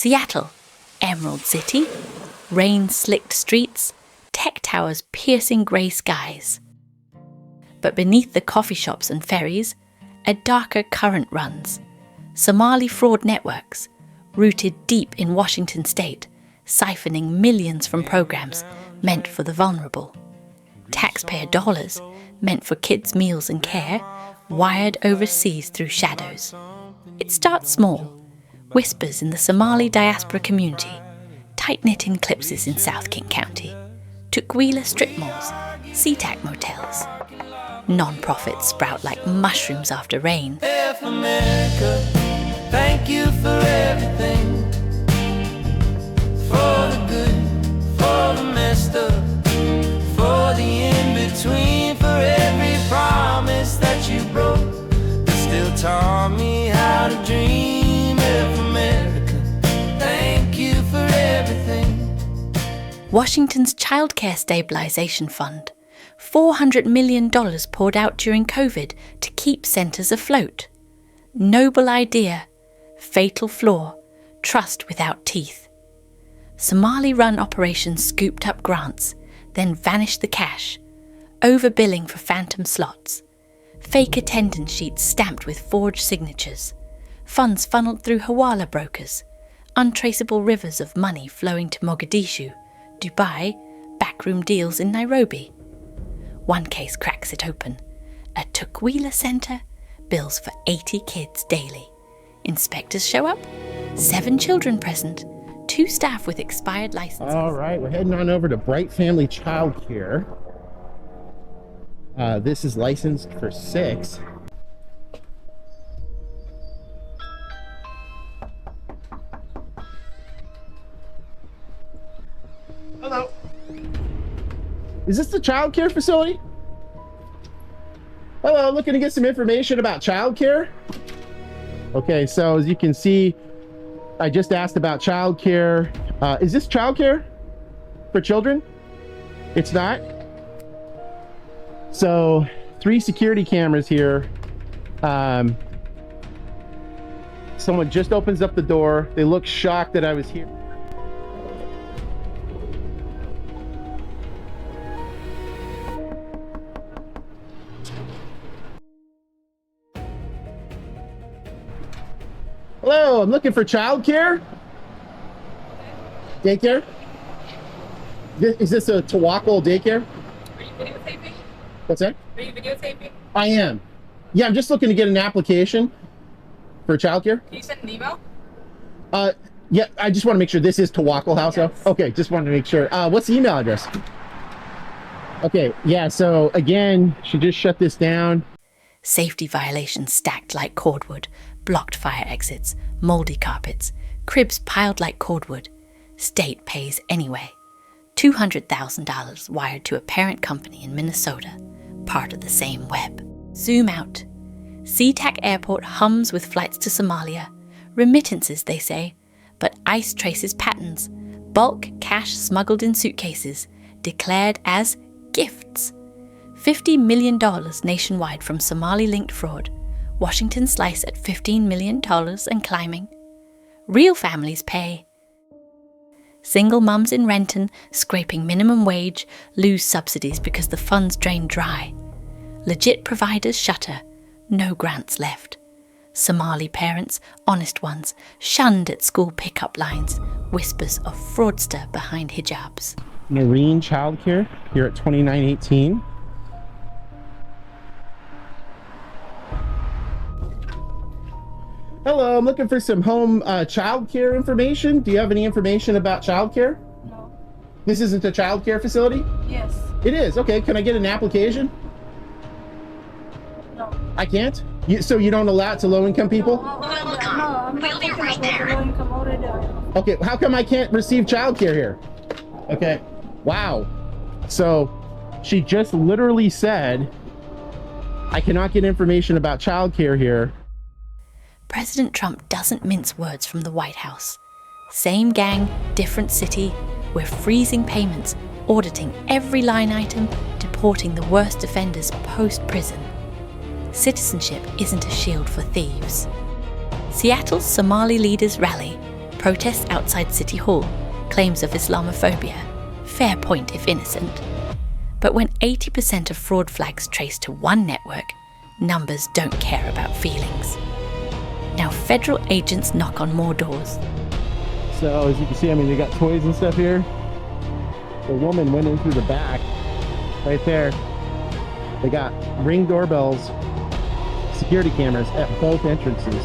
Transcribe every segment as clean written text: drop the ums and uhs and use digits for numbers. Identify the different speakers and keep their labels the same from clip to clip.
Speaker 1: Seattle, Emerald City, rain-slicked streets, tech towers piercing grey skies. But beneath the coffee shops and ferries, a darker current runs. Somali fraud networks, rooted deep in Washington state, siphoning millions from programs meant for the vulnerable. Taxpayer dollars, meant for kids' meals and care, wired overseas through shadows. It starts small, whispers in the Somali diaspora community, tight-knit eclipses in South King County, Tukwila strip malls, SeaTac motels. Non-profits sprout like mushrooms after rain.
Speaker 2: F America, thank you for everything. For the good, for the messed up, for the in-between, for every promise that you broke, but still taught me how to dream. F America, thank you for everything.
Speaker 1: Washington's Childcare Stabilization Fund, $400 million poured out during COVID to keep centres afloat. Noble idea, fatal flaw, trust without teeth. Somali-run operations scooped up grants, then vanished the cash, overbilling for phantom slots, fake attendance sheets stamped with forged signatures, funds funneled through hawala brokers, untraceable rivers of money flowing to Mogadishu, Dubai, backroom deals in Nairobi. One case cracks it open. A Tukwila centre bills for 80 kids daily. Inspectors show up, 7 children present, 2 staff with expired licenses.
Speaker 3: All right, we're heading on over to Bright Family Childcare. This is licensed for 6. Hello. Is this the childcare facility? Hello, looking to get some information about childcare. Okay, so as you can see, I just asked about childcare. Is this childcare for children? It's not. So 3 security cameras here. Someone just opens up the door. They look shocked that I was here. Hello, I'm looking for childcare. Daycare? Is this a Tawakkol daycare?
Speaker 4: Are you videotaping?
Speaker 3: What's that?
Speaker 4: Are you videotaping?
Speaker 3: I am. Yeah, I'm just looking to get an application for childcare.
Speaker 4: Can you send an email?
Speaker 3: Yeah, I just want to make sure this is Tawakkol House.
Speaker 4: Yes.
Speaker 3: Okay, just wanted to make sure. What's the email address? Okay, yeah, so again, she just shut this down.
Speaker 1: Safety violations stacked like cordwood, blocked fire exits, mouldy carpets, cribs piled like cordwood. State pays anyway. $200,000 wired to a parent company in Minnesota, part of the same web. Zoom out. SeaTac Airport hums with flights to Somalia. Remittances, they say, but ICE traces patterns. Bulk cash smuggled in suitcases, declared as gifts. $50 million nationwide from Somali-linked fraud. Washington slice at $15 million and climbing. Real families pay. Single mums in Renton, scraping minimum wage, lose subsidies because the funds drain dry. Legit providers shutter, no grants left. Somali parents, honest ones, shunned at school pickup lines, whispers of fraudster behind hijabs.
Speaker 3: Marine Childcare here at 2918. Hello, I'm looking for some home childcare information. Do you have any information about childcare?
Speaker 4: No.
Speaker 3: This isn't a childcare facility?
Speaker 4: Yes.
Speaker 3: It is. Okay, can I get an application?
Speaker 4: No.
Speaker 3: I can't? So you don't allow it to low-income people?
Speaker 4: No, I'm not talking about the low-income order.
Speaker 3: Okay, how come I can't receive childcare here? Okay, wow. So she just literally said, I cannot get information about childcare here.
Speaker 1: President Trump doesn't mince words from the White House. Same gang, different city. We're freezing payments, auditing every line item, deporting the worst offenders post-prison. Citizenship isn't a shield for thieves. Seattle's Somali leaders rally. Protests outside City Hall, claims of Islamophobia. Fair point if innocent. But when 80% of fraud flags trace to one network, numbers don't care about feelings. Now federal agents knock on more doors.
Speaker 3: So as you can see, I mean, they got toys and stuff here. The woman went in through the back, right there. They got Ring doorbells, security cameras at both entrances,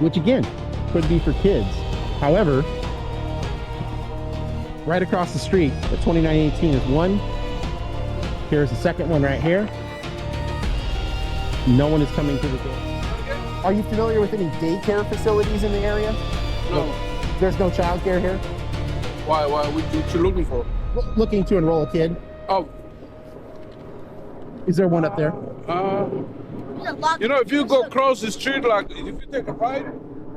Speaker 3: which again, could be for kids. However, right across the street at 2918 is one. Here's the second one right here. No one is coming to the door. Are you familiar with any daycare facilities in the area?
Speaker 5: No.
Speaker 3: There's no childcare here?
Speaker 5: Why? What you looking for?
Speaker 3: Looking to enroll a kid.
Speaker 5: Oh,
Speaker 3: Is there one up there?
Speaker 5: you know, if you go across the street, like if you take a right,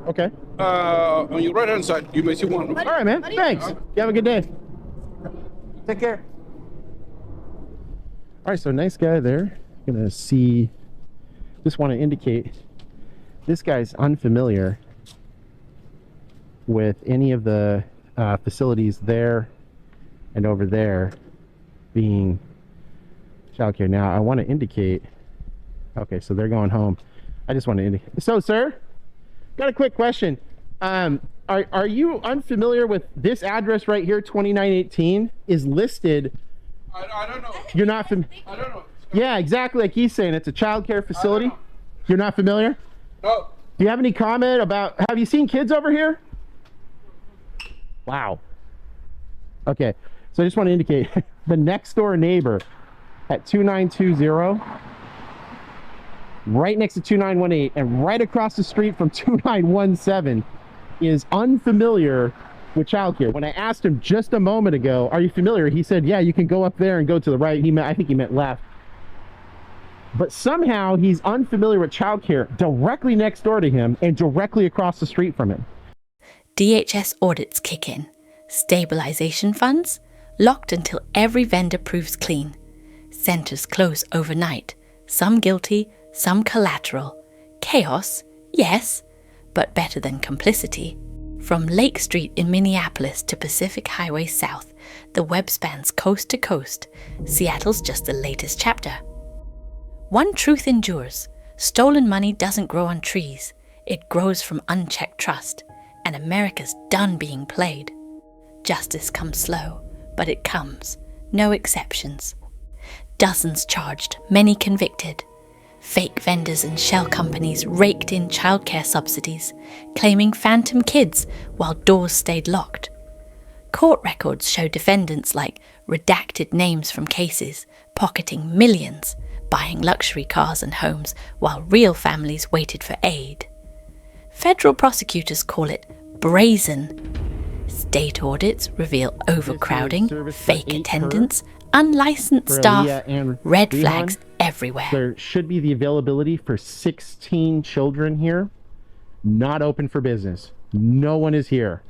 Speaker 3: Okay.
Speaker 5: on your right hand side, you may see one.
Speaker 3: All right, man. Thanks. You have a good day. Take care. All right, so nice guy there. Gonna see. Just want to indicate this guy's unfamiliar with any of the facilities there and over there being childcare. Now I want to indicate. Okay, so they're going home. I just want to indicate. So, sir, got a quick question. Are you unfamiliar with this address right here? 2918 is listed.
Speaker 5: I don't know.
Speaker 3: You're not
Speaker 5: I don't know.
Speaker 3: Yeah, exactly like he's saying. It's a child care facility.
Speaker 5: know.
Speaker 3: You're not familiar?
Speaker 5: No.
Speaker 3: Do you have any comment about, have you seen kids over here? Wow. Okay, so I just want to indicate the next door neighbor at 2920, right next to 2918, and right across the street from 2917 is unfamiliar with childcare. When I asked him just a moment ago, are you familiar? He said, yeah, you can go up there and go to the right. I think he meant left. But somehow he's unfamiliar with childcare directly next door to him and directly across the street from him.
Speaker 1: DHS audits kick in. Stabilization funds locked until every vendor proves clean. Centers close overnight. Some guilty, some collateral. Chaos, yes, but better than complicity. From Lake Street in Minneapolis to Pacific Highway South, the web spans coast to coast. Seattle's just the latest chapter. One truth endures. Stolen money doesn't grow on trees. It grows from unchecked trust. And America's done being played. Justice comes slow, but it comes. No exceptions. Dozens charged, many convicted. Fake vendors and shell companies raked in childcare subsidies, claiming phantom kids while doors stayed locked. Court records show defendants like redacted names from cases, pocketing millions, buying luxury cars and homes while real families waited for aid. Federal prosecutors call it brazen. State audits reveal overcrowding, fake attendance, unlicensed staff, red flags everywhere.
Speaker 3: There should be the availability for 16 children here. Not open for business. No one is here.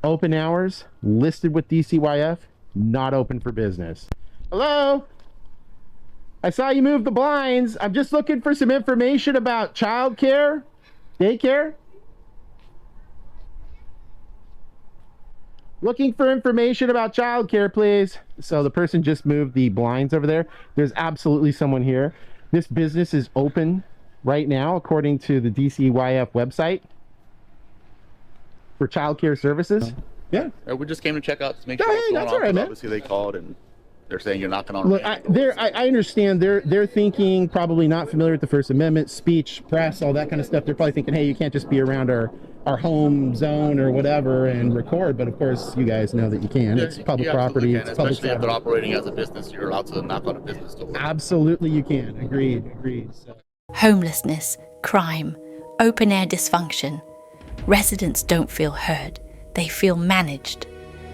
Speaker 3: Open hours, listed with DCYF, not open for business. Hello? I saw you move the blinds. I'm just looking for some information about childcare, daycare. Looking for information about childcare, please. So the person just moved the blinds over there. There's absolutely someone here. This business is open right now, according to the DCYF website, for childcare services. Yeah.
Speaker 6: We just came to check out to make
Speaker 3: Oh,
Speaker 6: sure
Speaker 3: hey,
Speaker 6: what's going
Speaker 3: that's
Speaker 6: on,
Speaker 3: all right,
Speaker 6: 'cause
Speaker 3: man.
Speaker 6: obviously they called and they're saying you're knocking on.
Speaker 3: Look, I understand they're thinking probably not familiar with the First Amendment, speech, press, all that kind of stuff. They're probably thinking, hey, you can't just be around our home zone or whatever and record. But of course, you guys know that you can. It's public property. It's public
Speaker 6: especially if they're
Speaker 3: property.
Speaker 6: operating as a business. You're allowed to knock on a business door.
Speaker 3: Absolutely, you can. Agreed. So.
Speaker 1: Homelessness, crime, open-air dysfunction. Residents don't feel heard. They feel managed.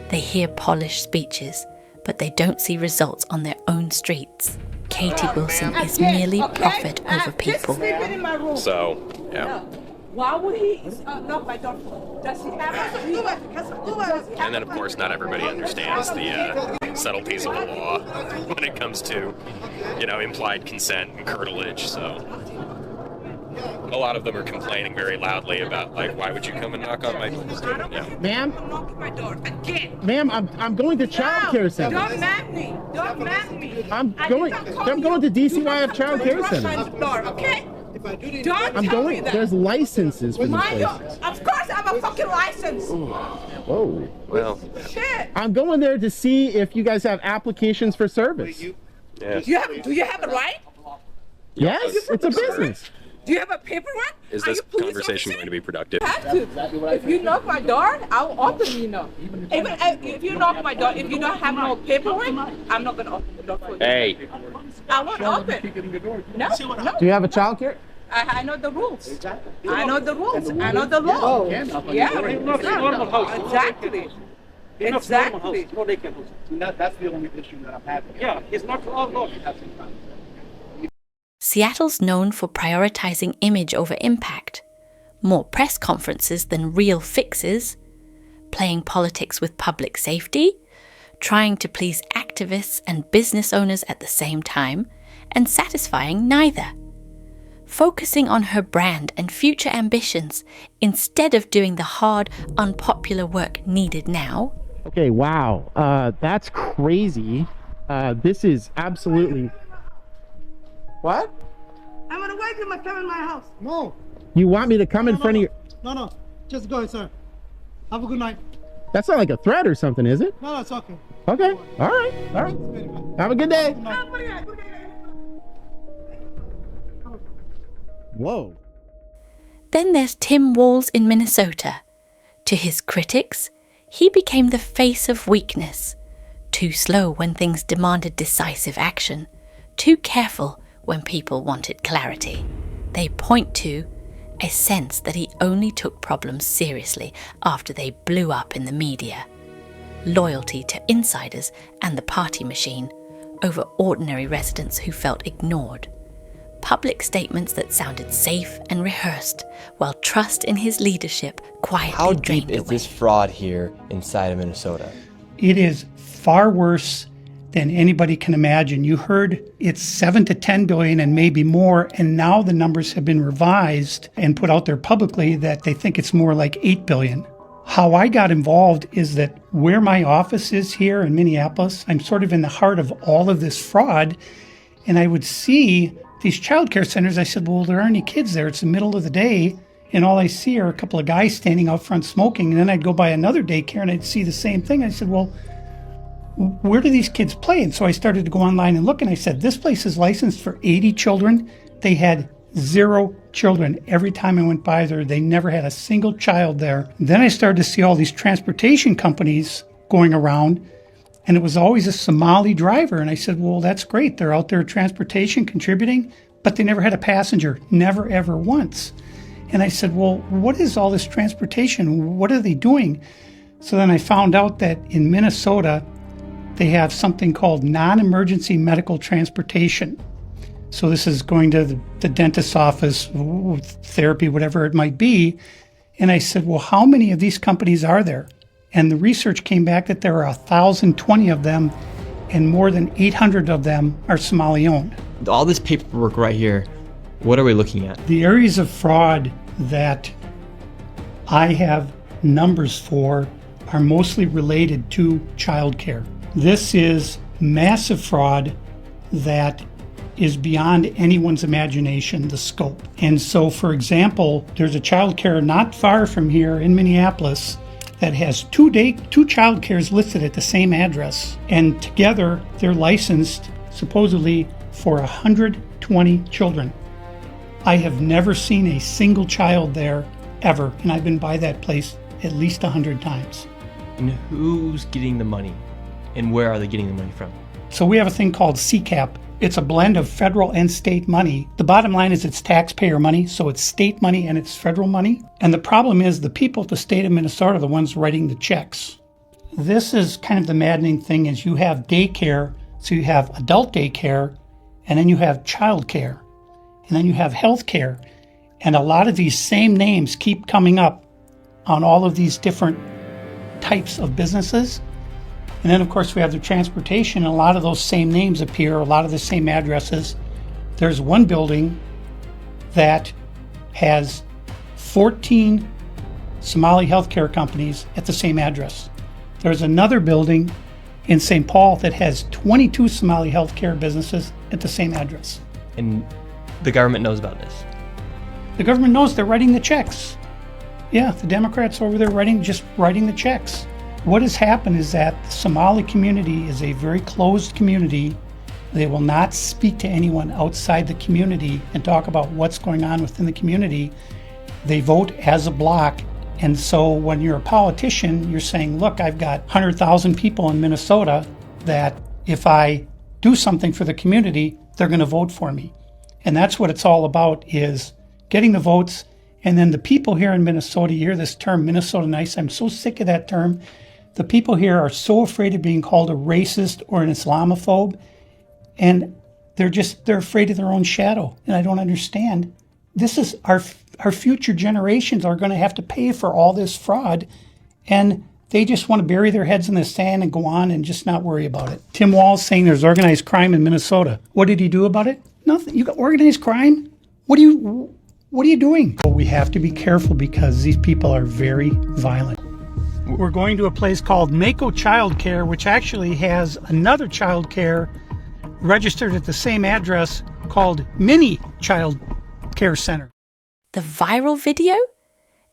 Speaker 1: They hear polished speeches, but they don't see results on their own streets. Katie Wilson is merely profit over people.
Speaker 7: So, yeah.
Speaker 4: Why would he knock my door? Does he have a
Speaker 7: And then, of course, not everybody understands the subtleties of the law when it comes to, implied consent and curtilage. So, A lot of them are complaining very loudly about, like, why would you come and knock on my door? Yeah.
Speaker 3: Ma'am?
Speaker 4: Knock on my door again.
Speaker 3: Ma'am, I'm going to child care center.
Speaker 4: Don't mad me. Don't mad me.
Speaker 3: I'm going to DCYF child care center.
Speaker 4: Okay? Don't
Speaker 3: I'm
Speaker 4: tell me
Speaker 3: going,
Speaker 4: that.
Speaker 3: there's licenses for these places.
Speaker 4: Of course I have a fucking license.
Speaker 3: Whoa.
Speaker 7: Well,
Speaker 4: Shit.
Speaker 3: I'm going there to see if you guys have applications for service.
Speaker 7: yeah.
Speaker 4: Do you have a right?
Speaker 3: Yes, it's a business.
Speaker 4: Do you have a paperwork?
Speaker 7: Is
Speaker 4: Are
Speaker 7: this
Speaker 4: you police
Speaker 7: conversation
Speaker 4: officer?
Speaker 7: going to be productive?
Speaker 4: Have to. If you knock my door, I'll open, you know. Even if you knock my door, if you don't have no paperwork, I'm not gonna open the door for you.
Speaker 7: Hey.
Speaker 4: I won't open. No.
Speaker 3: Do you have a child care?
Speaker 4: I know the rules. I know the rules. I know the law. Yeah. Exactly. Exactly.
Speaker 8: That's the only issue that I'm having. Yeah, it's not all law.
Speaker 1: Seattle's known for prioritizing image over impact, more press conferences than real fixes, playing politics with public safety, trying to please activists and business owners at the same time, and satisfying neither. Focusing on her brand and future ambitions instead of doing the hard, unpopular work needed now.
Speaker 3: Okay, wow. That's crazy. This is absolutely... What?
Speaker 4: I'm gonna wait till come in my house.
Speaker 8: No,
Speaker 3: You want me to come in front of your...
Speaker 8: no. Just go, sir. Have a good night.
Speaker 3: That's not like a threat or something, is it?
Speaker 8: No, it's okay.
Speaker 3: Okay, all right. Have a good day. Whoa.
Speaker 1: Then there's Tim Walls in Minnesota. To his critics, he became the face of weakness. Too slow when things demanded decisive action. Too careful when people wanted clarity. They point to a sense that he only took problems seriously after they blew up in the media. Loyalty to insiders and the party machine over ordinary residents who felt ignored. Public statements that sounded safe and rehearsed, while trust in his leadership quietly
Speaker 9: How deep
Speaker 1: drained
Speaker 9: is
Speaker 1: away.
Speaker 9: this fraud here inside of Minnesota?
Speaker 10: It is far worse than anybody can imagine. You heard it's 7 to 10 billion and maybe more, and now the numbers have been revised and put out there publicly that they think it's more like 8 billion. How I got involved is that where my office is here in Minneapolis, I'm sort of in the heart of all of this fraud, and I would see these child care centers. I said, well, there aren't any kids there. It's the middle of the day, and all I see are a couple of guys standing out front smoking, and then I'd go by another daycare and I'd see the same thing. I said, well, where do these kids play? And so I started to go online and look, and I said, this place is licensed for 80 children. They had 0 children. Every time I went by there, they never had a single child there. Then I started to see all these transportation companies going around, and it was always a Somali driver. And I said, well, that's great. They're out there transportation, contributing, but they never had a passenger, never, ever once. And I said, well, what is all this transportation? What are they doing? So then I found out that in Minnesota, they have something called non-emergency medical transportation. So this is going to the dentist's office, therapy, whatever it might be. And I said, well, how many of these companies are there? And the research came back that there are 1,020 of them, and more than 800 of them are Somali-owned.
Speaker 9: All this paperwork right here, what are we looking at?
Speaker 10: The areas of fraud that I have numbers for are mostly related to childcare. This is massive fraud that is beyond anyone's imagination, the scope. And so, for example, there's a childcare not far from here in Minneapolis that has two childcares listed at the same address. And together, they're licensed supposedly for 120 children. I have never seen a single child there ever, and I've been by that place at least 100 times.
Speaker 9: And who's getting the money? And where are they getting the money from?
Speaker 10: So we have a thing called CCAP. It's a blend of federal and state money. The bottom line is it's taxpayer money, so it's state money and it's federal money. And the problem is the people at the state of Minnesota are the ones writing the checks. This is kind of the maddening thing is you have daycare, so you have adult daycare, and then you have child care, and then you have health care. And a lot of these same names keep coming up on all of these different types of businesses. And then, of course, we have the transportation, and a lot of those same names appear, a lot of the same addresses. There's one building that has 14 Somali healthcare companies at the same address. There's another building in St. Paul that has 22 Somali healthcare businesses at the same address.
Speaker 9: And the government knows about this.
Speaker 10: The government knows, they're writing the checks. Yeah, the Democrats over there just writing the checks. What has happened is that the Somali community is a very closed community. They will not speak to anyone outside the community and talk about what's going on within the community. They vote as a block. And so when you're a politician, you're saying, look, I've got 100,000 people in Minnesota that if I do something for the community, they're going to vote for me. And that's what it's all about, is getting the votes. And then the people here in Minnesota, you hear this term, Minnesota nice. I'm so sick of that term. The people here are so afraid of being called a racist or an Islamophobe. And they're afraid of their own shadow. And I don't understand. This is our future generations are going to have to pay for all this fraud. And they just want to bury their heads in the sand and go on and just not worry about it. Tim Walz saying there's organized crime in Minnesota. What did he do about it? Nothing. You got organized crime? What are you doing? Well, we have to be careful because these people are very violent. We're going to a place called Mako Child Care, which actually has another child care registered at the same address called Mini Child Care Center.
Speaker 1: The viral video?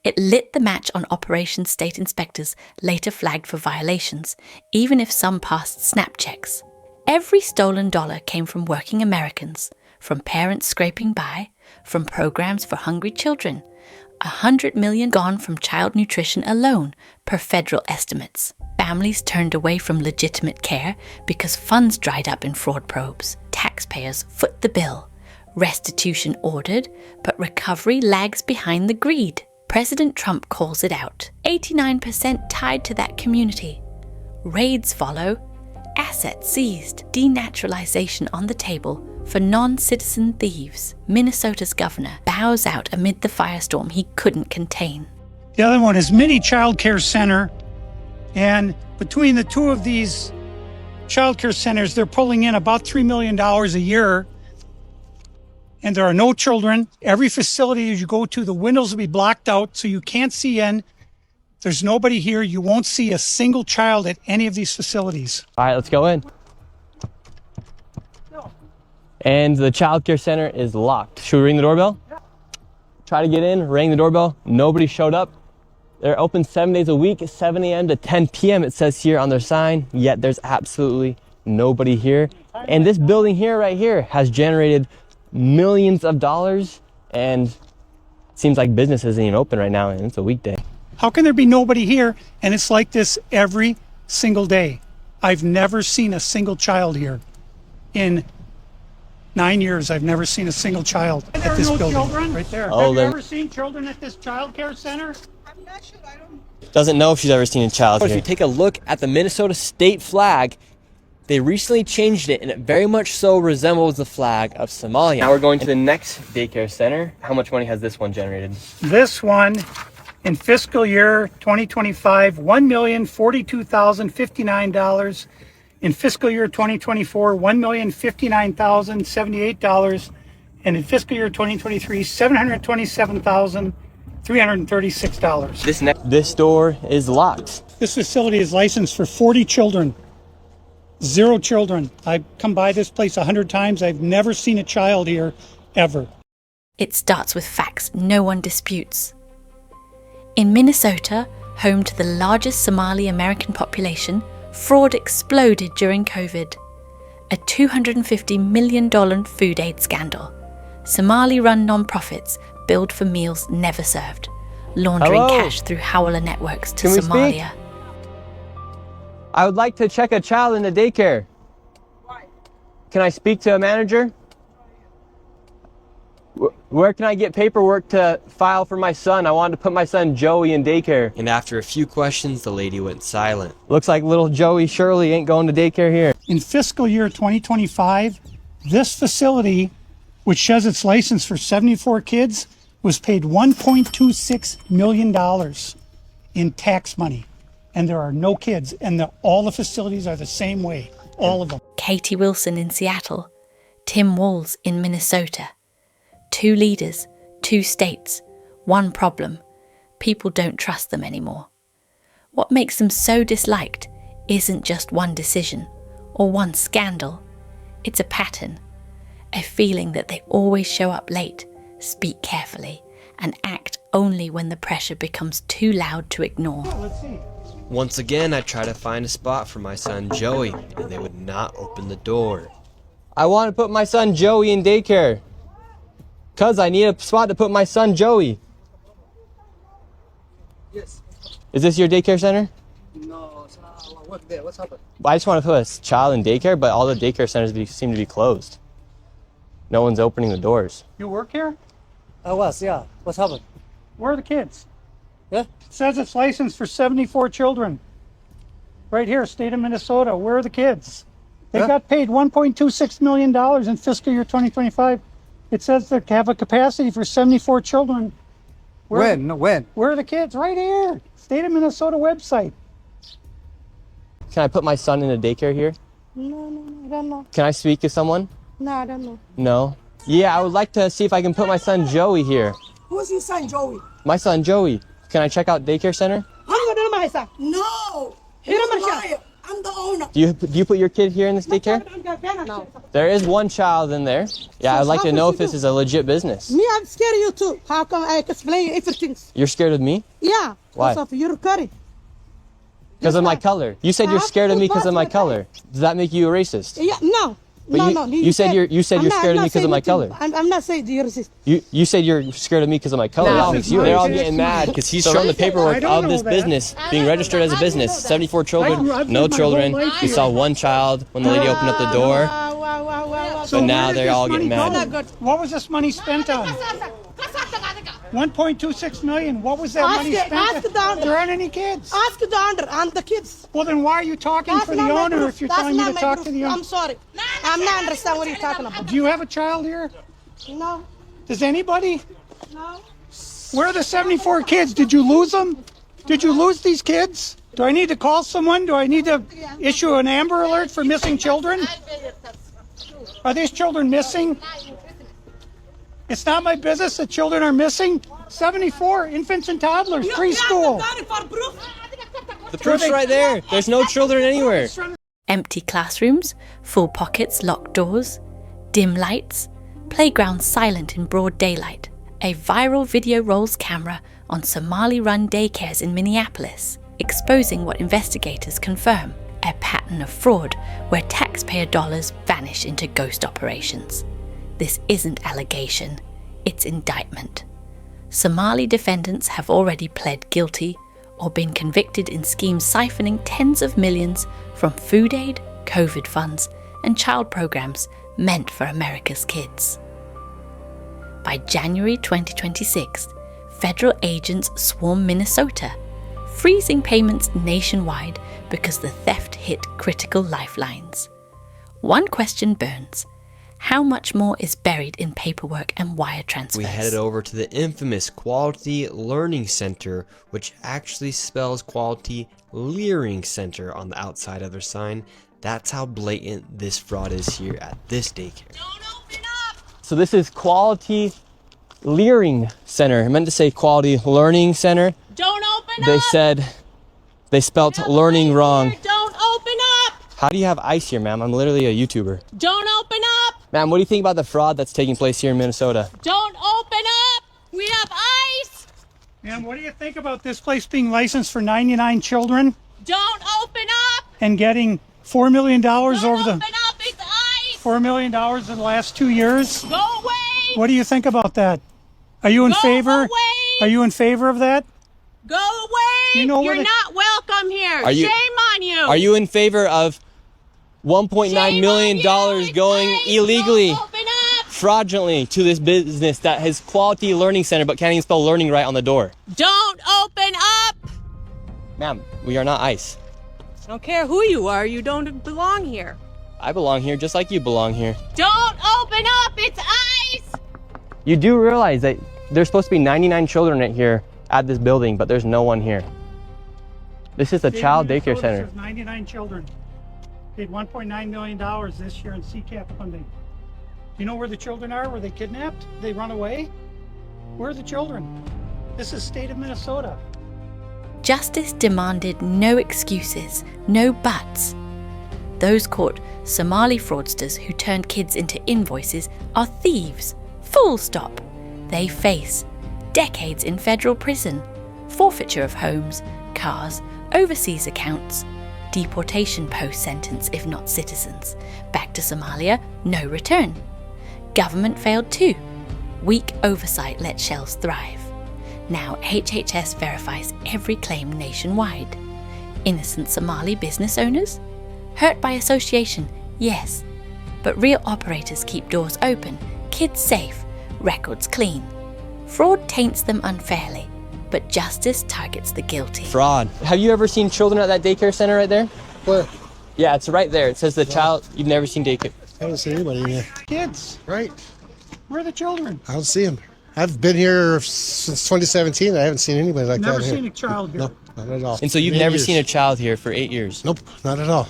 Speaker 1: It lit the match on operations state inspectors later flagged for violations, even if some passed snap checks. Every stolen dollar came from working Americans, from parents scraping by, from programs for hungry children. $100 million gone from child nutrition alone, per federal estimates. Families turned away from legitimate care because funds dried up in fraud probes. Taxpayers foot the bill. Restitution ordered, but recovery lags behind the greed. President Trump calls it out. 89% tied to that community. Raids follow. Assets seized. Denaturalization on the table for non-citizen thieves. Minnesota's governor bows out amid the firestorm he couldn't contain.
Speaker 10: The other one is Mini Child Care Center. And between the two of these child care centers, they're pulling in about $3 million a year. And there are no children. Every facility as you go to, the windows will be blocked out so you can't see in. There's nobody here. You won't see a single child at any of these facilities.
Speaker 9: All right, let's go in. And the child care center is locked. Should we ring the doorbell? Yeah. Try to get in, rang the doorbell. Nobody showed up. They're open 7 days a week, 7 a.m. to 10 p.m. it says here on their sign, yet there's absolutely nobody here. And this building here, right here, has generated millions of dollars, and it seems like business isn't even open right now, and it's a weekday.
Speaker 10: How can there be nobody here? And it's like this every single day. I've never seen a single child here. In 9 years, I've never seen a single child at this building. Children? Right there.
Speaker 9: Oh,
Speaker 10: have you ever seen children at this child care center?
Speaker 4: I'm not sure. I don't.
Speaker 9: Doesn't know if she's ever seen a child here. If you take a look at the Minnesota state flag, they recently changed it, and it very much so resembles the flag of Somalia. Now we're going to the next daycare center. How much money has this one generated?
Speaker 10: This one, in fiscal year 2025, $1,042,059. In fiscal year 2024, $1,059,078. And in fiscal year 2023, $727,336.
Speaker 9: This door is locked.
Speaker 10: This facility is licensed for 40 children. 0 children. I've come by this place 100 times. I've never seen a child here, ever.
Speaker 1: It starts with facts no one disputes. In Minnesota, home to the largest Somali American population, fraud exploded during COVID. A $250 million food aid scandal. Somali-run non-profits billed for meals never served, laundering cash through howler networks to Somalia.
Speaker 9: I would like to check a child in the daycare.
Speaker 4: Why?
Speaker 9: Can I speak to a manager? Where can I get paperwork to file for my son? I wanted to put my son Joey in daycare. And after a few questions, the lady went silent. Looks like little Joey Shirley ain't going to daycare here.
Speaker 10: In fiscal year 2025, this facility, which says it's licensed for 74 kids, was paid $1.26 million in tax money. And there are no kids, and all the facilities are the same way, all of them.
Speaker 1: Katie Wilson in Seattle, Tim Walz in Minnesota. 2 leaders, 2 states, 1 problem. People don't trust them anymore. What makes them so disliked isn't just one decision or one scandal. It's a pattern, a feeling that they always show up late, speak carefully, and act only when the pressure becomes too loud to ignore.
Speaker 11: Once again, I try to find a spot for my son Joey, and they would not open the door.
Speaker 9: I want to put my son Joey in daycare. Cuz I need a spot to put my son Joey.
Speaker 8: Yes.
Speaker 9: Is this your daycare center?
Speaker 8: No, what there? What's happened?
Speaker 9: I just want to put a child in daycare, but all the daycare centers seem to be closed. No one's opening the doors.
Speaker 10: You work here?
Speaker 8: I was, yeah. What's happened?
Speaker 10: Where are the kids?
Speaker 8: Yeah?
Speaker 10: It says it's licensed for 74 children. Right here, state of Minnesota. Where are the kids? They got paid $1.26 million in fiscal year 2025. It says they have a capacity for 74 children.
Speaker 8: When?
Speaker 10: Where are the kids? Right here. State of Minnesota website.
Speaker 9: Can I put my son in a daycare here?
Speaker 12: No, I don't know.
Speaker 9: Can I speak to someone?
Speaker 12: No, I don't know.
Speaker 9: No? Yeah, I would like to see if I can put my son Joey here.
Speaker 12: Who's your son, Joey?
Speaker 9: My son Joey. Can I check out daycare center?
Speaker 12: I'm gonna my son. No! He's a liar. I'm the owner.
Speaker 9: Do you put your kid here in this daycare?
Speaker 12: No.
Speaker 9: There is one child in there. Yeah, I'd like to know if this is a legit business.
Speaker 12: Me, I'm scared of you too. How come I explain everything?
Speaker 9: You're scared of me?
Speaker 12: Yeah.
Speaker 9: Why?
Speaker 12: Because of your curry.
Speaker 9: Because of my color. You said you're scared of me because of my color. Does that make you a racist?
Speaker 12: Yeah, no.
Speaker 9: But
Speaker 12: No.
Speaker 9: you said you're scared of me because of my color.
Speaker 12: I'm not saying you're racist.
Speaker 9: You said you're scared of me because of my color.
Speaker 12: No,
Speaker 9: They're all getting mad because he's shown the paperwork of this business being registered as a business. 74 children, no children. We saw 1 child when the lady opened up the door. But now they're all getting mad.
Speaker 10: What was this money spent on? 1.26 million. What was that money spent on? There aren't any kids.
Speaker 12: Ask the owner and the kids.
Speaker 10: Well, then why are you talking for the owner if you're telling me to talk to the owner?
Speaker 12: I'm sorry. I'm not understand what you're talking about.
Speaker 10: Do you have a child here?
Speaker 12: No.
Speaker 10: Does anybody?
Speaker 12: No.
Speaker 10: Where are the 74 kids? Did you lose them? Did you lose these kids? Do I need to call someone? Do I need to issue an Amber Alert for missing children? Are these children missing? It's not my business that children are missing. 74 infants and toddlers, preschool.
Speaker 9: The proof's right there. There's no children anywhere.
Speaker 1: Empty classrooms, full pockets, locked doors, dim lights, playgrounds silent in broad daylight. A viral video rolls camera on Somali-run daycares in Minneapolis, exposing what investigators confirm, a pattern of fraud where taxpayer dollars vanish into ghost operations. This isn't allegation, it's indictment. Somali defendants have already pled guilty or been convicted in schemes siphoning tens of millions from food aid, COVID funds, and child programs meant for America's kids. By January 2026, federal agents swarm Minnesota, freezing payments nationwide because the theft hit critical lifelines. One question burns. How much more is buried in paperwork and wire transfers?
Speaker 11: We headed over to the infamous Quality Learning Center, which actually spells Quality Leering Center on the outside of their sign. That's how blatant this fraud is here at this daycare.
Speaker 9: So this is Quality Leering Center. I meant to say Quality Learning Center.
Speaker 4: Don't open
Speaker 9: They
Speaker 4: up!
Speaker 9: said they spelt learning wrong.
Speaker 4: Don't open up!
Speaker 9: How do you have ice here, ma'am? I'm literally a YouTuber.
Speaker 4: Don't open up!
Speaker 9: Ma'am, what do you think about the fraud that's taking place here in Minnesota?
Speaker 4: Don't open up! We have ice!
Speaker 10: And what do you think about this place being licensed for 99 children
Speaker 4: Don't open up!
Speaker 10: and getting $4 million over
Speaker 4: Open
Speaker 10: the
Speaker 4: up! It's ice!
Speaker 10: $4 million in the last 2 years?
Speaker 4: Go away!
Speaker 10: What do you think about that? Are you in
Speaker 4: Go
Speaker 10: favor?
Speaker 4: away!
Speaker 10: Are you in favor of that?
Speaker 4: Go away!
Speaker 10: You know where
Speaker 4: You're
Speaker 10: the-
Speaker 4: not welcome here.
Speaker 9: Are you-
Speaker 4: Shame on you.
Speaker 9: Are you in favor of $1.9
Speaker 4: Shame
Speaker 9: million
Speaker 4: on you.
Speaker 9: going
Speaker 4: It's ice.
Speaker 9: illegally,
Speaker 4: Don't open up!
Speaker 9: fraudulently to this business that has Quality Learning Center but can't even spell learning right on the door?
Speaker 4: Don't open up!
Speaker 9: Ma'am, we are not ICE.
Speaker 4: I don't care who you are. You don't belong here.
Speaker 9: I belong here just like you belong here.
Speaker 4: Don't open up! It's ice!
Speaker 9: You do realize that there's supposed to be 99 children in here at this building, but there's no one here. This is a child daycare
Speaker 10: Minnesota
Speaker 9: center.
Speaker 10: says 99 children. Paid $1.9 million this year in CCAP funding. Do you know where the children are? Were they kidnapped? They run away? Where are the children? This is state of Minnesota.
Speaker 1: Justice demanded no excuses, no buts. Those caught Somali fraudsters who turned kids into invoices are thieves. Full stop. They face decades in federal prison, forfeiture of homes, cars, overseas accounts, deportation post-sentence if not citizens, back to Somalia, no return. Government failed too. Weak oversight let shells thrive. Now HHS verifies every claim nationwide. Innocent Somali business owners? Hurt by association, yes. But real operators keep doors open, kids safe, records clean. Fraud taints them unfairly, but justice targets the guilty.
Speaker 9: Fraud. Have you ever seen children at that daycare center right there?
Speaker 13: Where?
Speaker 9: Yeah, it's right there. It says the child. You've never seen daycare.
Speaker 13: I haven't seen anybody in here.
Speaker 10: Kids.
Speaker 13: Right.
Speaker 10: Where are the children?
Speaker 13: I don't see them. I've been here since 2017. I haven't seen anybody like
Speaker 10: Never
Speaker 13: that here.
Speaker 10: seen a child here.
Speaker 13: No, not at all.
Speaker 9: And so you've never seen a child here for 8 years?
Speaker 13: Nope, not at all.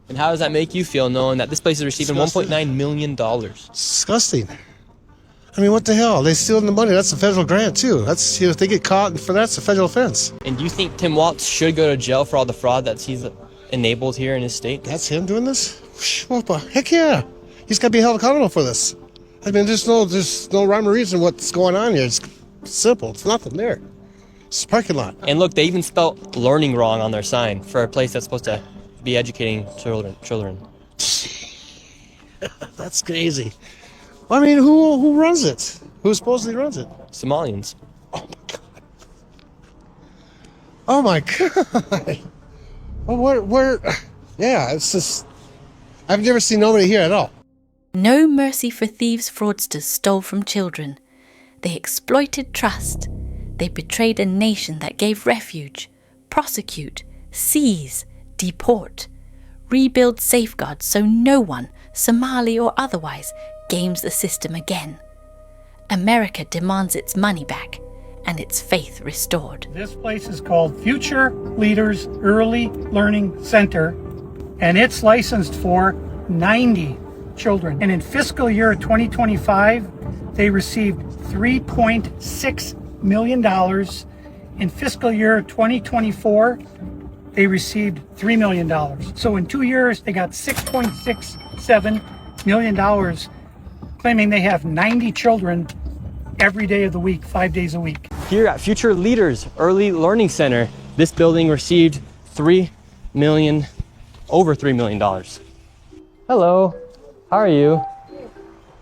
Speaker 9: And how does that make you feel knowing that this place is receiving $1.9 million?
Speaker 13: Disgusting. I mean, what the hell? They stealing the money. That's a federal grant, too. That's, if they get caught for that, it's a federal offense.
Speaker 9: And do you think Tim Waltz should go to jail for all the fraud that he's enabled here in his state?
Speaker 13: That's him doing this? Well, heck yeah. He's got to be held accountable for this. I mean, there's no rhyme or reason what's going on here. It's simple. It's nothing there. It's a parking lot.
Speaker 9: And look, they even spelled learning wrong on their sign for a place that's supposed to be educating children.
Speaker 13: That's crazy. I mean, who runs it? Who supposedly runs it?
Speaker 9: Somalians.
Speaker 13: Oh my god. Well, where? Yeah, it's just. I've never seen nobody here at all.
Speaker 1: No mercy for thieves fraudsters stole from children. They exploited trust. They betrayed a nation that gave refuge. Prosecute, seize, deport. Rebuild safeguards so no one, Somali or otherwise, games the system again. America demands its money back and its faith restored.
Speaker 10: This place is called Future Leaders Early Learning Center, and it's licensed for 90 children. And in fiscal year 2025, they received $3.6 million. In fiscal year 2024, they received $3 million. So in 2 years, they got $6.67 million, claiming they have 90 children every day of the week, 5 days a week.
Speaker 9: Here at Future Leaders Early Learning Center, this building received over $3 million. Hello, how are you?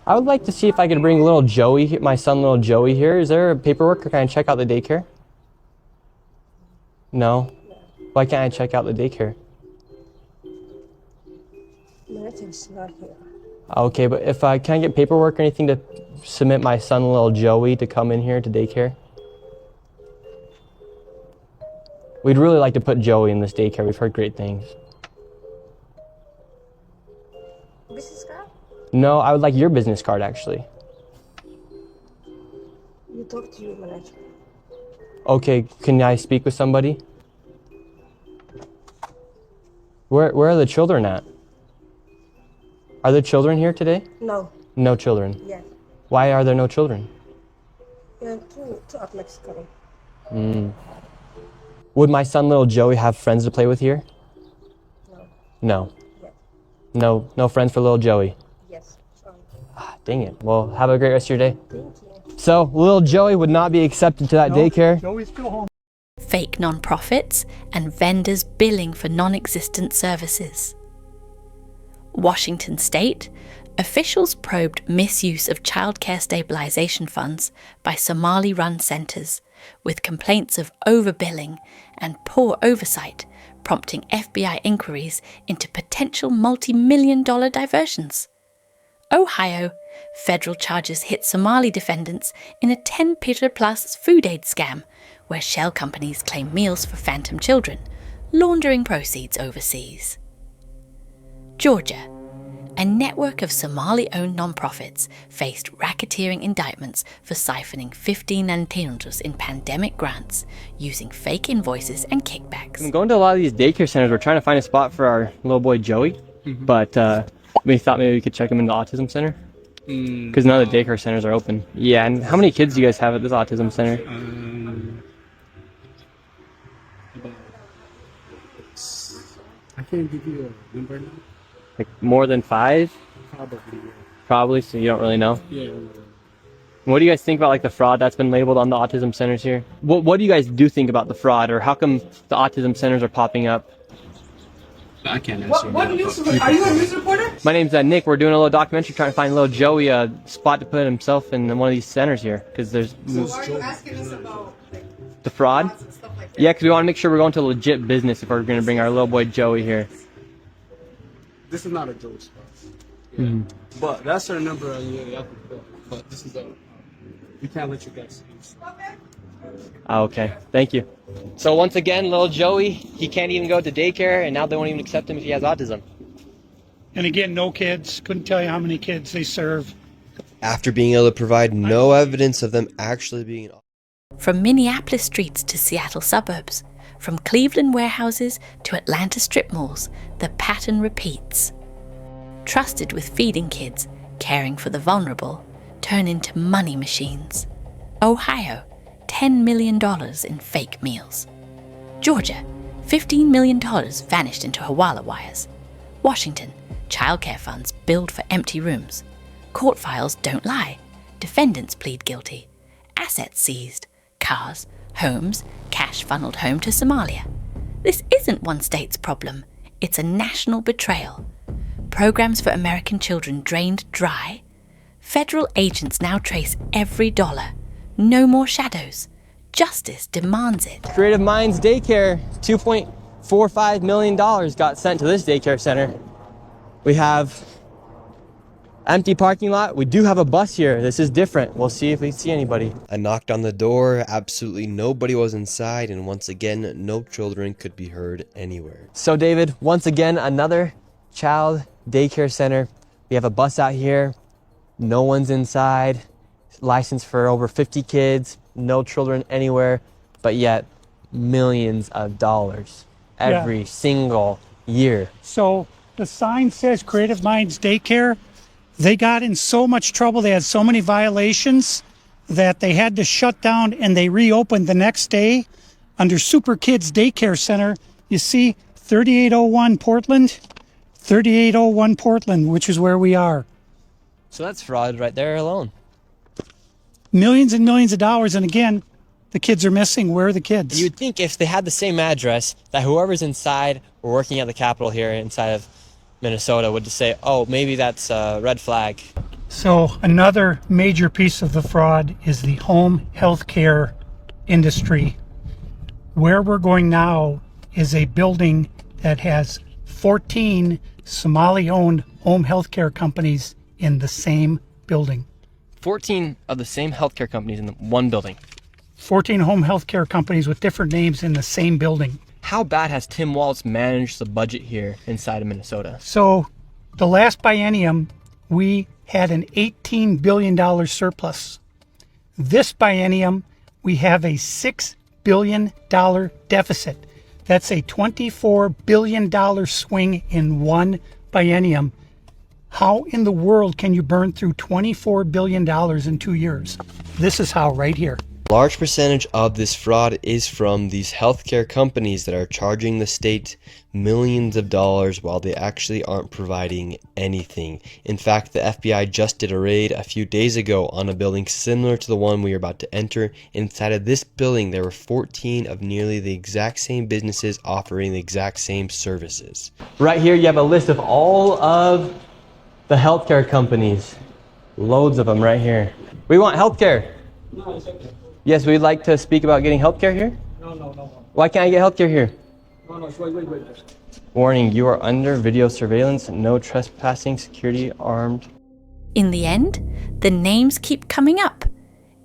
Speaker 9: I would like to see if I could bring little Joey, my son little Joey here. Is there paperwork or can I check out the daycare? No? Why can't I check out the daycare?
Speaker 14: It's not here.
Speaker 9: Okay, but if can I get paperwork or anything to submit my son little Joey to come in here to daycare? We'd really like to put Joey in this daycare. We've heard great things.
Speaker 14: Business card?
Speaker 9: No, I would like your business card actually.
Speaker 14: You talk to your manager.
Speaker 9: Okay, can I speak with somebody? Where are the children at? Are there children here today?
Speaker 14: No.
Speaker 9: No children?
Speaker 14: Yeah.
Speaker 9: Why are there no children?
Speaker 14: Yeah, two of Mexico.
Speaker 9: Would my son little Joey have friends to play with here?
Speaker 14: No.
Speaker 9: No.
Speaker 14: Yeah.
Speaker 9: No friends for little Joey?
Speaker 14: Yes. Sorry.
Speaker 9: Dang it. Well, have a great rest of your day.
Speaker 14: Thank you.
Speaker 9: So, little Joey would not be accepted to that daycare.
Speaker 10: Joey's still home.
Speaker 1: Fake non-profits and vendors billing for non-existent services. Washington State, officials probed misuse of childcare stabilization funds by Somali-run centers, with complaints of overbilling and poor oversight, prompting FBI inquiries into potential multi-million-dollar diversions. Ohio, federal charges hit Somali defendants in a 10-pitter-plus food aid scam, where shell companies claim meals for phantom children, laundering proceeds overseas. Georgia, a network of Somali-owned nonprofits faced racketeering indictments for siphoning 15 antinos in pandemic grants using fake invoices and kickbacks.
Speaker 9: I'm going to a lot of these daycare centers. We're trying to find a spot for our little boy Joey, but we thought maybe we could check him in the autism center. Because none of the daycare centers are open. Yeah, and how many kids do you guys have at this autism center?
Speaker 8: I can't give you a number now.
Speaker 9: Like more than 5?
Speaker 8: Probably. Yeah.
Speaker 9: Probably, so you don't really know?
Speaker 8: Yeah.
Speaker 9: What do you guys think about like the fraud that's been labeled on the autism centers here? What do you guys do think about the fraud, or how come the autism centers are popping up?
Speaker 8: I can't answer.
Speaker 12: What news? Are you a news reporter?
Speaker 9: My name's Nick. We're doing a little documentary trying to find little Joey a spot to put himself in one of these centers here, because there's
Speaker 12: So why are you asking us about
Speaker 9: the fraud.
Speaker 12: stuff like that?
Speaker 9: Yeah, because we want to make sure we're going to legit business if we're going to bring our little boy Joey here.
Speaker 8: This is not a joke spot. Yeah. But that's her number. Yeah, but this is a. We can't let you guys use.
Speaker 9: Okay, thank you. So once again, little Joey, he can't even go to daycare, and now they won't even accept him if he has autism.
Speaker 10: And again, no kids. Couldn't tell you how many kids they serve.
Speaker 11: After being able to provide no evidence of them actually being...
Speaker 1: From Minneapolis streets to Seattle suburbs, from Cleveland warehouses to Atlanta strip malls, the pattern repeats. Trusted with feeding kids, caring for the vulnerable, turn into money machines. Ohio, $10 million in fake meals. Georgia, $15 million vanished into Hawala wires. Washington, childcare funds billed for empty rooms. Court files don't lie. Defendants plead guilty. Assets seized. Cars, homes, cash funneled home to Somalia. This isn't one state's problem. It's a national betrayal. Programs for American children drained dry. Federal agents now trace every dollar. No more shadows. Justice demands it.
Speaker 9: Creative Minds Daycare, $2.45 million got sent to this daycare center. We have empty parking lot. We do have a bus here. This is different. We'll see if we see anybody.
Speaker 11: I knocked on the door, absolutely nobody was inside, and once again, no children could be heard anywhere.
Speaker 9: So David, once again, another child daycare center. We have a bus out here. No one's inside. Licensed for over 50 kids. No children anywhere. But yet, millions of dollars every single year.
Speaker 10: So the sign says Creative Minds Daycare. They got in so much trouble. They had so many violations that they had to shut down, and they reopened the next day under Super Kids Daycare Center. You see 3801 Portland, 3801 Portland, which is where we are.
Speaker 9: So that's fraud right there alone.
Speaker 10: Millions and millions of dollars, and again, the kids are missing. Where are the kids?
Speaker 9: You'd think if they had the same address, that whoever's inside or working at the Capitol here inside of Minnesota would just say, oh, maybe that's a red flag.
Speaker 10: So another major piece of the fraud is the home health care industry. Where we're going now is a building that has 14 Somali-owned home health care companies in the same building.
Speaker 9: 14 of the same healthcare companies in one building.
Speaker 10: 14 home health care companies with different names in the same building.
Speaker 9: How bad has Tim Walz managed the budget here inside of Minnesota?
Speaker 10: So the last biennium, we had an $18 billion surplus. This biennium, we have a $6 billion deficit. That's a $24 billion swing in one biennium. How in the world can you burn through $24 billion in 2 years? This is how, right here.
Speaker 11: Large percentage of this fraud is from these healthcare companies that are charging the state millions of dollars while they actually aren't providing anything. In fact, the FBI just did a raid a few days ago on a building similar to the one we are about to enter. Inside of this building, there were 14 of nearly the exact same businesses offering the exact same services.
Speaker 9: Right here, you have a list of all of the healthcare companies. Loads of them right here. We want healthcare.
Speaker 8: No, it's okay.
Speaker 9: Yes, we'd like to speak about getting healthcare here.
Speaker 8: No.
Speaker 9: Why can't I get healthcare here?
Speaker 8: No, wait.
Speaker 9: Warning, you are under video surveillance. No trespassing, security, armed.
Speaker 1: In the end, the names keep coming up.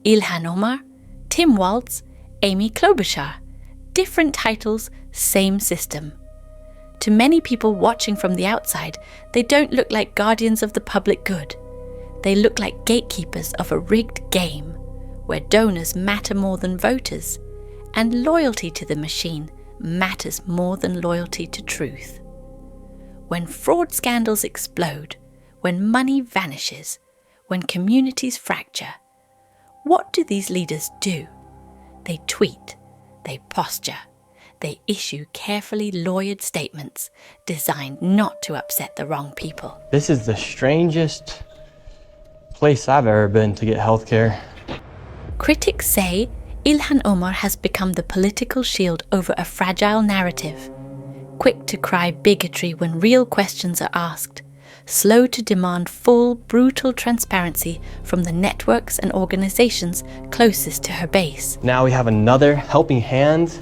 Speaker 1: Ilhan Omar, Tim Walz, Amy Klobuchar. Different titles, same system. To many people watching from the outside, they don't look like guardians of the public good. They look like gatekeepers of a rigged game, where donors matter more than voters, and loyalty to the machine matters more than loyalty to truth. When fraud scandals explode, when money vanishes, when communities fracture, what do these leaders do? They tweet, they posture, they issue carefully lawyered statements designed not to upset the wrong people.
Speaker 9: This is the strangest place I've ever been to get healthcare.
Speaker 1: Critics say Ilhan Omar has become the political shield over a fragile narrative, quick to cry bigotry when real questions are asked, slow to demand full, brutal transparency from the networks and organizations closest to her base.
Speaker 9: Now we have another Helping Hands,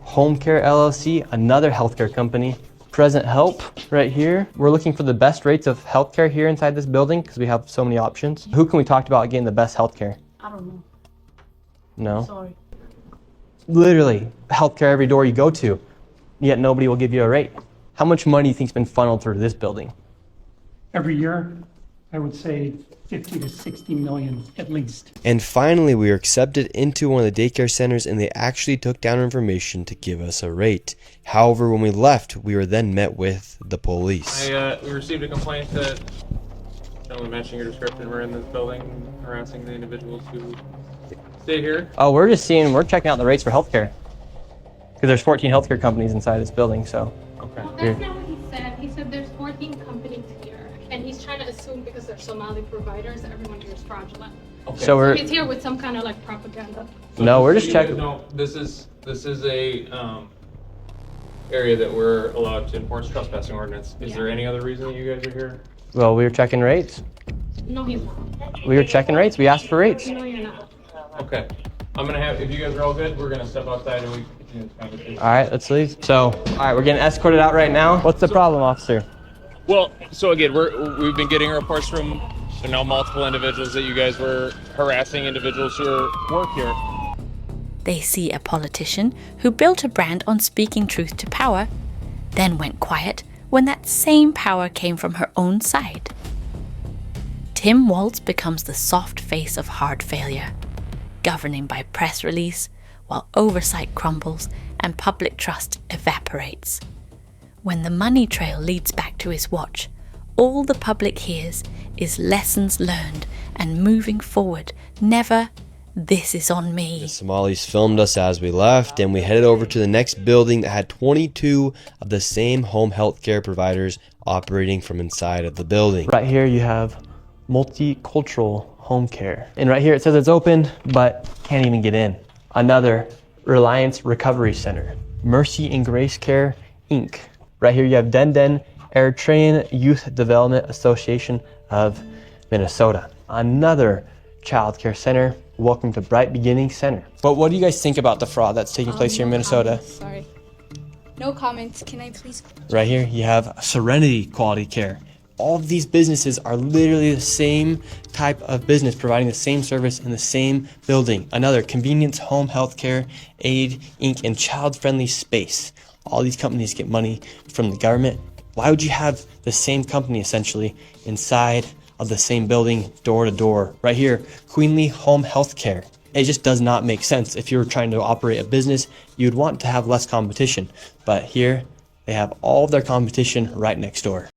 Speaker 9: Home Care LLC, another healthcare company. Present Help right here. We're looking for the best rates of healthcare here inside this building because we have so many options. Who can we talk to about getting the best healthcare?
Speaker 14: I don't know.
Speaker 9: No?
Speaker 14: Sorry.
Speaker 9: Literally, healthcare every door you go to, yet nobody will give you a rate. How much money do you think's been funneled through this building?
Speaker 10: Every year, I would say 50 to 60 million at least.
Speaker 11: And finally, we were accepted into one of the daycare centers and they actually took down our information to give us a rate. However, when we left, we were then met with the police.
Speaker 7: We received a complaint that gentlemen matching your description were in this building harassing the individuals who stay here.
Speaker 9: Oh, we're checking out the rates for healthcare. Because there's 14 healthcare companies inside this building, so.
Speaker 7: Okay.
Speaker 15: Well, that's not what he said. He said there's 14 companies here, and he's trying to assume because they're Somali providers, everyone here is fraudulent.
Speaker 7: Okay.
Speaker 9: So
Speaker 15: He's here with some kind of like propaganda.
Speaker 9: No, we're just checking.
Speaker 7: No, this is a area that we're allowed to enforce trespassing ordinance. Is there any other reason that you guys are here?
Speaker 9: Well, we were checking rates.
Speaker 15: No, he's not.
Speaker 9: We were checking rates. We asked for rates.
Speaker 15: No, you're not.
Speaker 7: Okay. I'm gonna have, if you guys are all good, we're gonna step outside and we can continue this conversation.
Speaker 9: All right, let's leave. So, all right, we're getting escorted out right now. What's the problem, officer?
Speaker 7: Well, so again, we've been getting reports from multiple individuals that you guys were harassing individuals who work here.
Speaker 1: They see a politician who built a brand on speaking truth to power, then went quiet when that same power came from her own side. Tim Waltz becomes the soft face of hard failure, governing by press release while oversight crumbles and public trust evaporates. When the money trail leads back to his watch, all the public hears is lessons learned and moving forward, never, "This is on me."
Speaker 11: The Somalis filmed us as we left, and we headed over to the next building that had 22 of the same home health care providers operating from inside of the building.
Speaker 9: Right here you have multicultural home care. And right here it says it's open, but can't even get in. Another Reliance Recovery Center. Mercy and Grace Care, Inc. Right here you have Denden Eritrean Youth Development Association of Minnesota. Another child care center. Welcome to Bright Beginning Center. But what do you guys think about the fraud that's taking place here in Minnesota?
Speaker 14: Sorry. No comments. Can I please?
Speaker 9: Right here you have Serenity Quality Care. All of these businesses are literally the same type of business providing the same service in the same building. Another Convenience Home Healthcare Aid Inc. and Child Friendly Space. All these companies get money from the government. Why would you have the same company essentially inside of the same building, door to door? Right here, Queenly Home Healthcare. It just does not make sense. If you were trying to operate a business, you'd want to have less competition. But here, they have all of their competition right next door.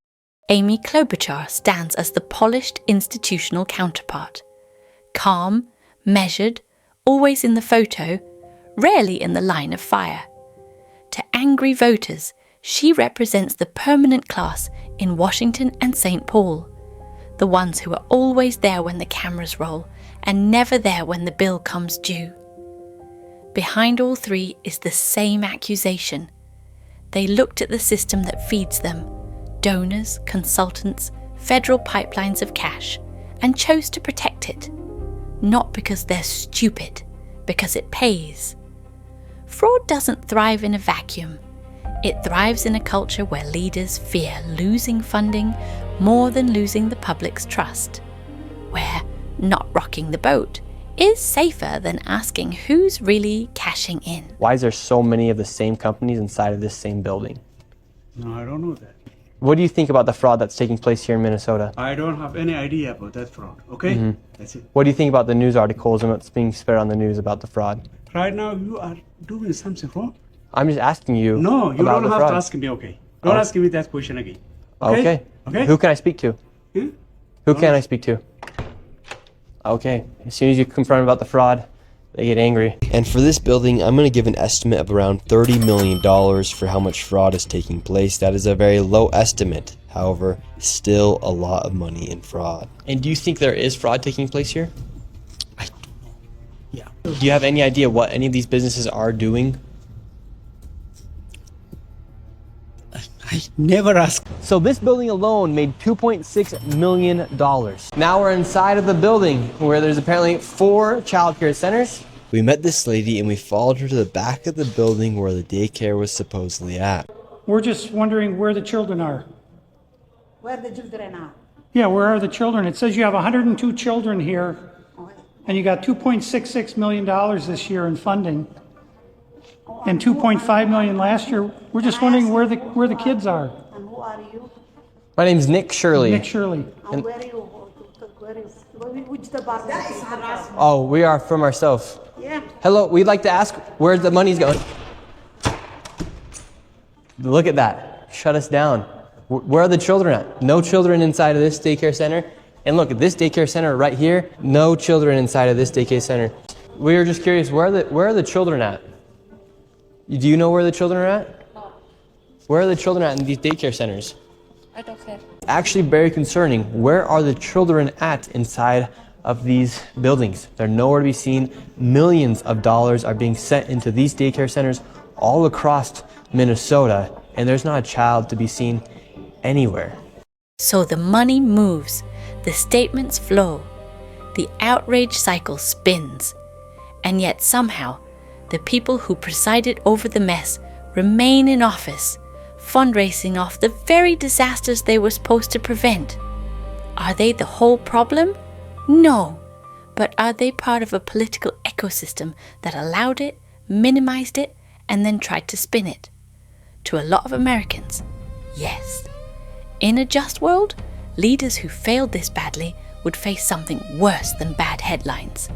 Speaker 1: Amy Klobuchar stands as the polished institutional counterpart. Calm, measured, always in the photo, rarely in the line of fire. To angry voters, she represents the permanent class in Washington and St. Paul, the ones who are always there when the cameras roll and never there when the bill comes due. Behind all three is the same accusation. They looked at the system that feeds them, donors, consultants, federal pipelines of cash, and chose to protect it. Not because they're stupid, because it pays. Fraud doesn't thrive in a vacuum. It thrives in a culture where leaders fear losing funding more than losing the public's trust, where not rocking the boat is safer than asking who's really cashing in.
Speaker 9: Why is there so many of the same companies inside of this same building?
Speaker 16: No, I don't know that.
Speaker 9: What do you think about the fraud that's taking place here in Minnesota?
Speaker 16: I don't have any idea about that fraud, okay? That's it.
Speaker 9: What do you think about the news articles and what's being spread on the news about the fraud?
Speaker 16: Right now, you are doing something wrong.
Speaker 9: I'm just asking you.
Speaker 16: No, you
Speaker 9: about
Speaker 16: don't
Speaker 9: the
Speaker 16: have
Speaker 9: fraud.
Speaker 16: to ask me, okay? Don't ask me that question again.
Speaker 9: Okay.
Speaker 16: Okay?
Speaker 9: Who can I speak to?
Speaker 16: Hmm?
Speaker 9: Who can I speak to? Okay, as soon as you confront about the fraud, they get angry.
Speaker 11: And for this building, I'm going to give an estimate of around $30 million for how much fraud is taking place. That is a very low estimate. However, still a lot of money in fraud.
Speaker 9: And do you think there is fraud taking place here? Yeah. Do you have any idea what any of these businesses are doing?
Speaker 16: I never asked.
Speaker 9: So this building alone made $2.6 million. Now we're inside of the building where there's apparently 4 childcare centers.
Speaker 11: We met this lady and we followed her to the back of the building where the daycare was supposedly at.
Speaker 10: We're just wondering where the children are.
Speaker 12: Where the children are?
Speaker 10: Yeah, where are the children? It says you have 102 children here, and you got $2.66 million this year in funding, and $2.5 million last year. We're just wondering where the kids are.
Speaker 12: And who are you?
Speaker 9: My name's Nick Shirley.
Speaker 10: Nick Shirley.
Speaker 12: And where are you? Which department?
Speaker 9: Oh, we are from ourselves.
Speaker 12: Yeah.
Speaker 9: Hello, we'd like to ask where the money's going. Look at that. Shut us down. Where are the children at? No children inside of this daycare center. And look at this daycare center right here. No children inside of this daycare center. We were just curious, where are the children at? Do you know where the children are at? Where are the children at in these daycare centers?
Speaker 14: I don't care.
Speaker 9: Actually very concerning. Where are the children at inside of these buildings? They're nowhere to be seen. Millions of dollars are being sent into these daycare centers all across Minnesota, and there's not a child to be seen anywhere.
Speaker 1: So the money moves, the statements flow, the outrage cycle spins, and yet somehow the people who presided over the mess remain in office, fundraising off the very disasters they were supposed to prevent. Are they the whole problem? No. But are they part of a political ecosystem that allowed it, minimized it, and then tried to spin it? To a lot of Americans, yes. In a just world, leaders who failed this badly would face something worse than bad headlines.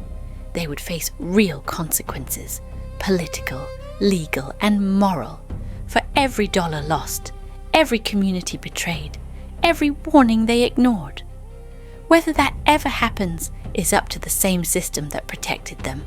Speaker 1: They would face real consequences, political, legal, and moral, for every dollar lost, every community betrayed, every warning they ignored. Whether that ever happens is up to the same system that protected them.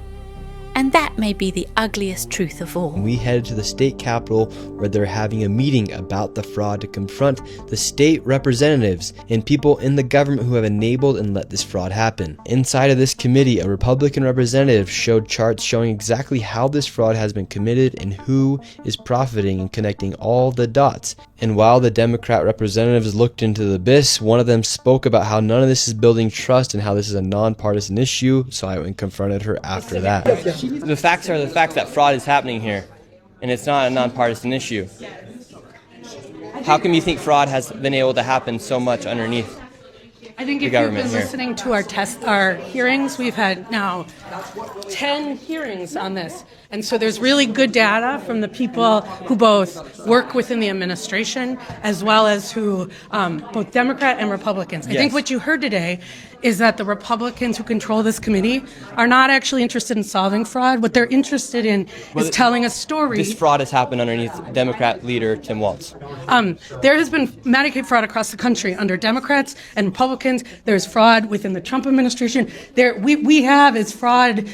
Speaker 1: And that may be the ugliest truth of all.
Speaker 11: We headed to the state capitol where they're having a meeting about the fraud to confront the state representatives and people in the government who have enabled and let this fraud happen. Inside of this committee, a Republican representative showed charts showing exactly how this fraud has been committed and who is profiting and connecting all the dots. And while the Democrat representatives looked into the abyss, one of them spoke about how none of this is building trust and how this is a nonpartisan issue, so I went and confronted her after that.
Speaker 9: The facts are the facts that fraud is happening here, and it's not a nonpartisan issue. How come you think fraud has been able to happen so much underneath
Speaker 17: I think
Speaker 9: the
Speaker 17: if you've
Speaker 9: government
Speaker 17: been
Speaker 9: here?
Speaker 17: listening to our hearings, we've had now 10 hearings on this. And so there's really good data from the people who both work within the administration as well as who, both Democrat and Republicans. I think what you heard today is that the Republicans who control this committee are not actually interested in solving fraud. What they're interested in is telling a story.
Speaker 9: This fraud has happened underneath Democrat leader Tim Walz.
Speaker 17: There has been Medicaid fraud across the country under Democrats and Republicans. There's fraud within the Trump administration. We have is fraud.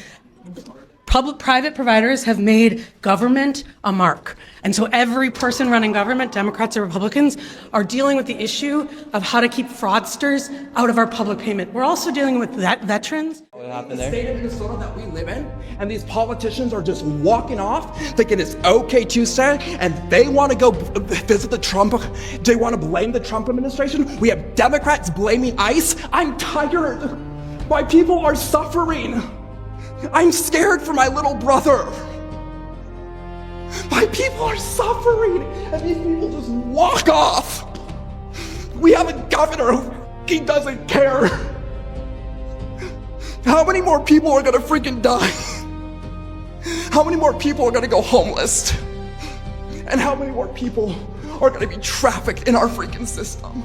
Speaker 17: Private providers have made government a mark. And so every person running government, Democrats or Republicans, are dealing with the issue of how to keep fraudsters out of our public payment. We're also dealing with veterans.
Speaker 9: What happened
Speaker 18: The
Speaker 9: there?
Speaker 18: state of Minnesota that we live in, and these politicians are just walking off thinking it's okay Tuesday, and they want to go visit the Trump, they want to blame the Trump administration. We have Democrats blaming ICE. I'm tired. My people are suffering. I'm scared for my little brother. My people are suffering, and these people just walk off. We have a governor who he doesn't care. How many more people are gonna freaking die? How many more people are gonna go homeless? And how many more people are gonna be trafficked in our freaking system?